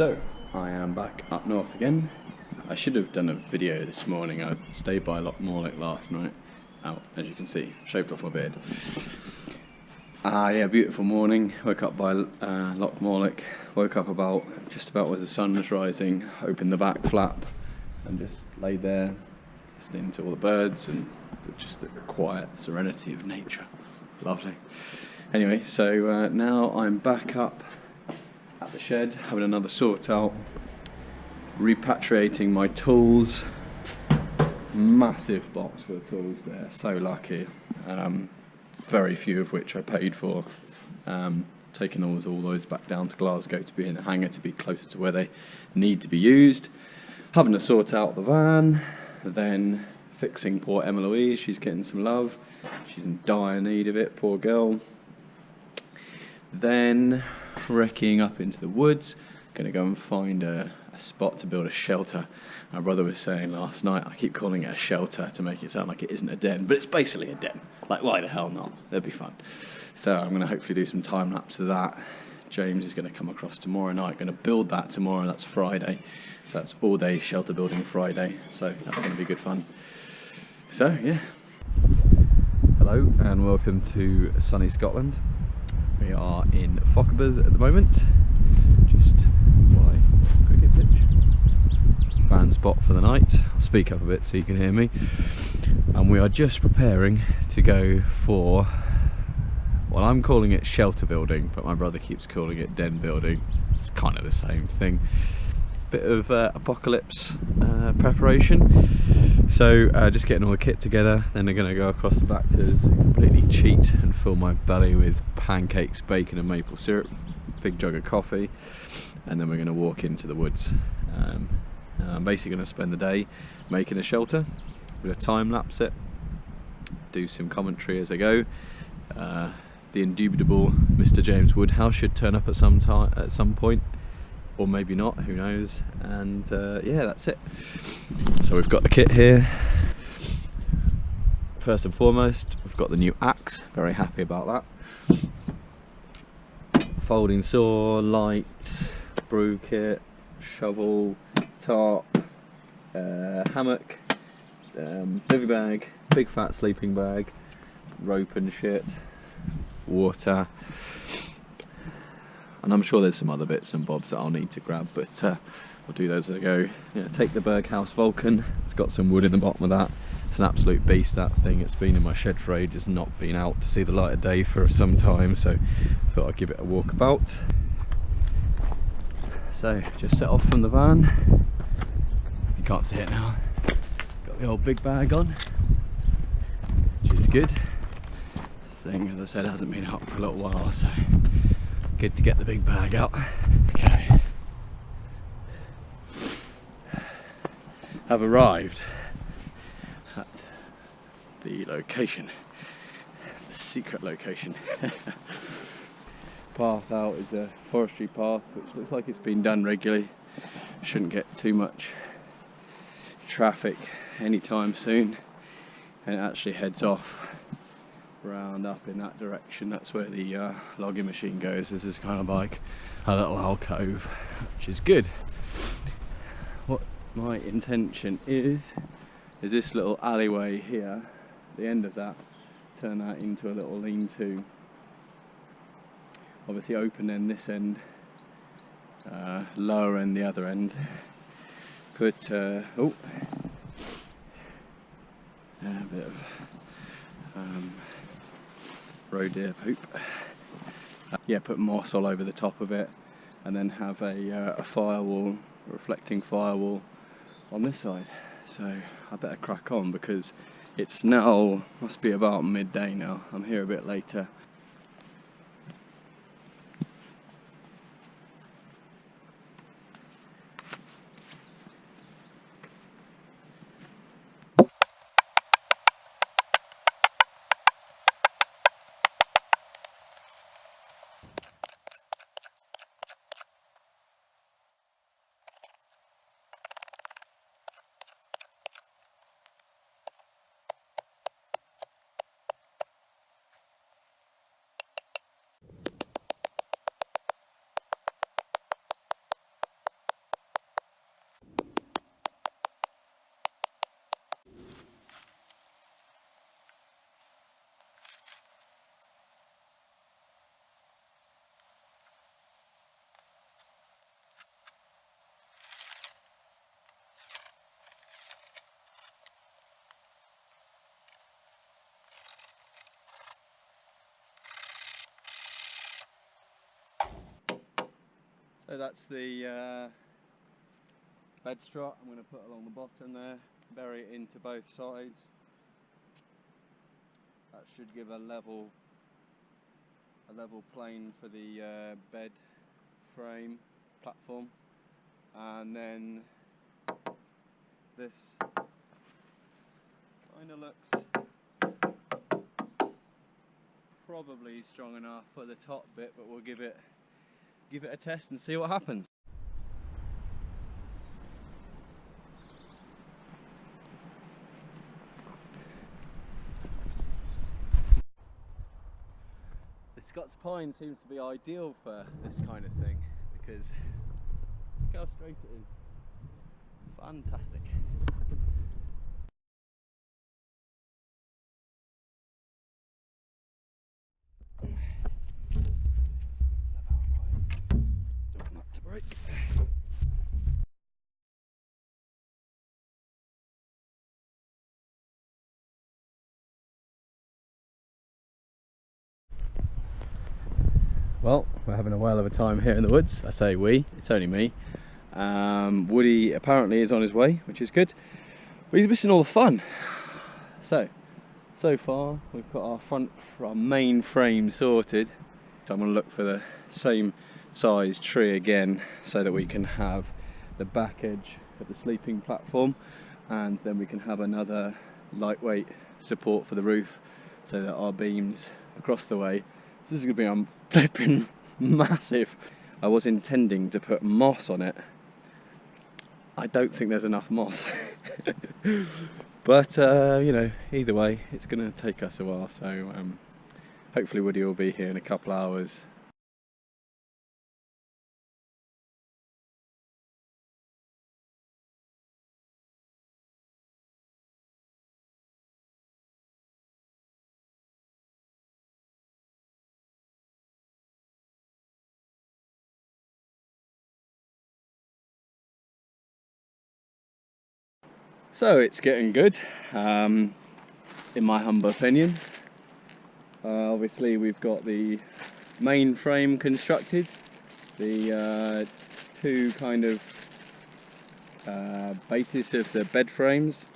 So, I am back up north again. I should have done a video this morning. I stayed by Loch Morlich last night. Out, as you can see, shaved off my beard. Yeah, beautiful morning. Woke up by Loch Morlich. Woke up just about as the sun was rising. Opened the back flap and just laid there, listening to all the birds and just the quiet serenity of nature. Lovely. Anyway, so now I'm back up at the shed, having another sort out, repatriating my tools. Massive box full of tools there, so lucky. Very few of which I paid for. Taking all those back down to Glasgow to be in a hangar to be closer to where they need to be used. Having to sort out the van, then fixing poor Emma Louise. She's getting some love. She's in dire need of it, poor girl. Then wrecking up into the woods. Going to go and find a spot to build a shelter. My brother was saying last night, I keep calling it a shelter to make it sound like it isn't a den, but it's basically a den. Like, why the hell not? That'd be fun. So I'm going to hopefully do some time lapse of that. James is going to come across tomorrow night. Going to build that tomorrow. That's Friday. So that's all day shelter building Friday. So that's going to be good fun. So yeah. Hello and welcome to sunny Scotland. We are in Fochabers at the moment. Just by cricket pitch. Van spot for the night. I'll speak up a bit so you can hear me. And we are just preparing to go for, well, I'm calling it shelter building, but my brother keeps calling it den building. It's kind of the same thing. Bit of apocalypse preparation. So just getting all the kit together, then they're going to go across the Bactors, completely cheat and fill my belly with pancakes, bacon and maple syrup, big jug of coffee, and then we're going to walk into the woods. I'm basically going to spend the day making a shelter. I'm going to time lapse it, do some commentary as I go. The indubitable Mr. James Woodhouse should turn up at some point, or maybe not, who knows. And yeah, that's it. So we've got the kit here. First and foremost, we've got the new axe, very happy about that. Folding saw, light, brew kit, shovel, tarp, hammock, bivy bag, big fat sleeping bag, rope and shit, water, and I'm sure there's some other bits and bobs that I'll need to grab, but I'll do those as I go. Yeah, take the Berghaus Vulcan. It's got some wood in the bottom of that. It's an absolute beast, that thing. It's been in my shed for ages, not been out to see the light of day for some time, so I thought I'd give it a walk about. So just set off from the van. You can't see it now. Got the old big bag on, which is good. This thing, as I said, hasn't been out for a little while, so good to get the big bag out. Okay. Have arrived at the location, the secret location. Path out is a forestry path which looks like it's been done regularly. Shouldn't get too much traffic anytime soon, and it actually heads off round up in that direction. That's where the logging machine goes. This is kind of like a little alcove, which is good. What my intention is this little alleyway here, the end of that, turn that into a little lean-to. Obviously open end this end, lower end the other end. Put a bit of roe deer poop. Yeah, put moss all over the top of it, and then have a firewall, a reflecting firewall on this side. So I better crack on because it's now, must be about midday now. I'm here a bit later. So that's the bed strut I'm going to put along the bottom there, bury it into both sides. That should give a level plane for the bed frame platform, and then this kind of looks probably strong enough for the top bit, but we'll give it a test and see what happens. The Scots pine seems to be ideal for this kind of thing because look how straight it is. Fantastic. Don't want that to break. Well, we're having a whale of a time here in the woods. I say we, it's only me. Woody apparently is on his way, which is good. But he's missing all the fun. So far we've got our main frame sorted. So I'm going to look for the same size tree again so that we can have the back edge of the sleeping platform, and then we can have another lightweight support for the roof so that our beams across the way. This is going to be flipping massive. I was intending to put moss on it. I don't think there's enough moss. But you know, either way it's going to take us a while, so hopefully Woody will be here in a couple hours. So it's getting good, in my humble opinion. Obviously we've got the main frame constructed, the two kind of bases of the bed frames.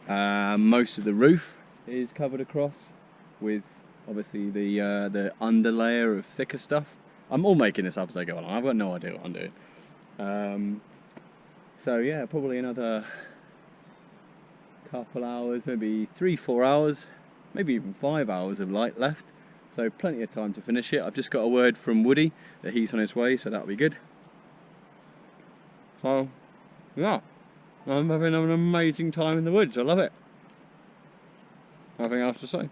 Most of the roof is covered across with obviously the underlayer of thicker stuff. I'm all making this up as I go along, I've got no idea what I'm doing. So yeah, probably another couple hours, maybe 3-4 hours, maybe even 5 hours of light left. So plenty of time to finish it. I've just got a word from Woody that he's on his way, so that'll be good. So yeah, I'm having an amazing time in the woods. I love it. Nothing else to say.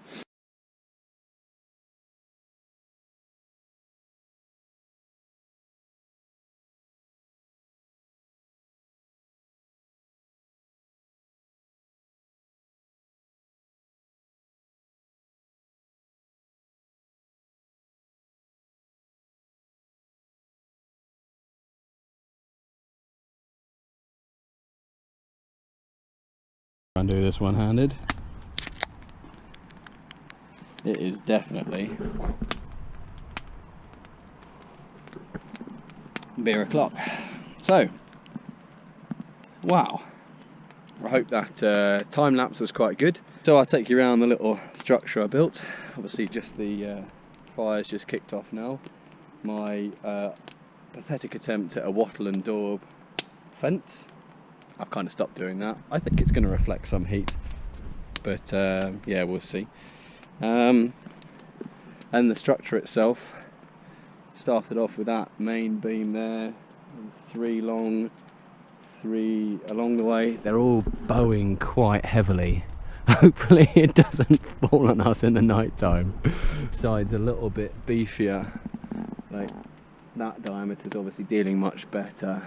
And do this one-handed. It is definitely beer o'clock. So, wow. I hope that time lapse was quite good. So I'll take you around the little structure I built. Obviously just the fire's just kicked off now. My pathetic attempt at a wattle and daub fence. I've kind of stopped doing that. I think it's going to reflect some heat, but yeah, we'll see. And the structure itself started off with that main beam there, and three along the way. They're all bowing quite heavily. Hopefully it doesn't fall on us in the night time. Side's a little bit beefier, like that diameter is obviously dealing much better.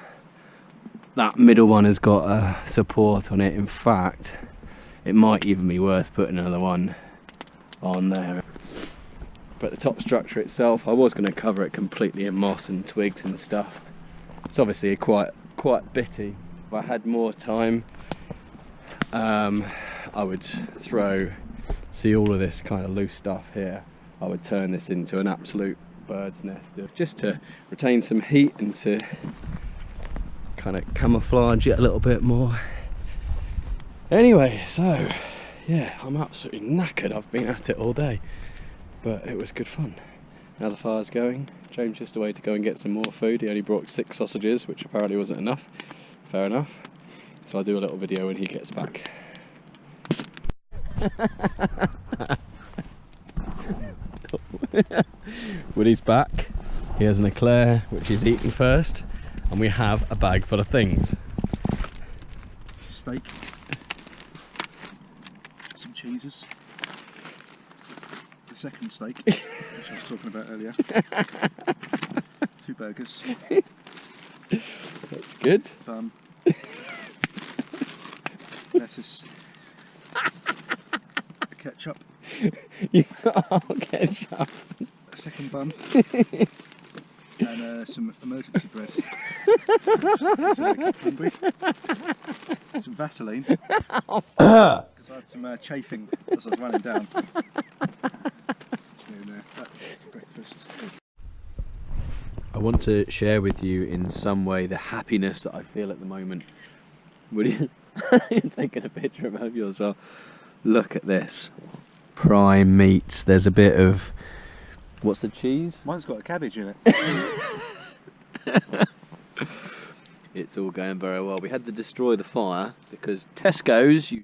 That middle one has got a support on it. In fact, it might even be worth putting another one on there. But the top structure itself, I was going to cover it completely in moss and twigs and stuff. It's obviously quite bitty. If I had more time, I would see all of this kind of loose stuff here. I would turn this into an absolute bird's nest, just to retain some heat and to kind of camouflage it a little bit more. Anyway, so yeah, I'm absolutely knackered. I've been at it all day, but it was good fun. Now the fire's going. James just away to go and get some more food. He only brought 6 sausages, which apparently wasn't enough. Fair enough. So I'll do a little video when he gets back. Woody's back. He has an eclair, which he's eating first, and we have a bag full of things. Steak, some cheeses, the second steak, which I was talking about earlier, 2 burgers, That's good. bun, lettuce, ketchup, Ketchup. a second bun, and some emergency bread. Just I kept hungry. Some Vaseline, because I had some chafing as I was running down. So that for breakfast. I want to share with you in some way the happiness that I feel at the moment. Would you? You're taking a picture of you as well. Look at this. Prime meats. There's a bit of... What's the cheese? Mine's got a cabbage in it. It's all going very well. We had to destroy the fire because Tesco's you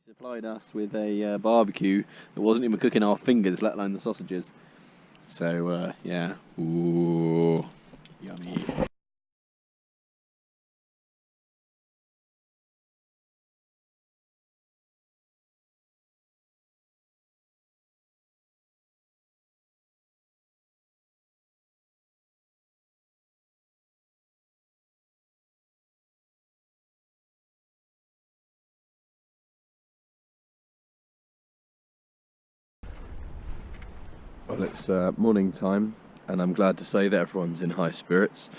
supplied us with a barbecue that wasn't even cooking our fingers, let alone the sausages. So yeah, ooh, yummy. Well, it's morning time, and I'm glad to say that everyone's in high spirits.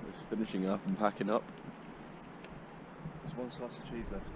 Just finishing up and packing up. There's 1 slice of cheese left.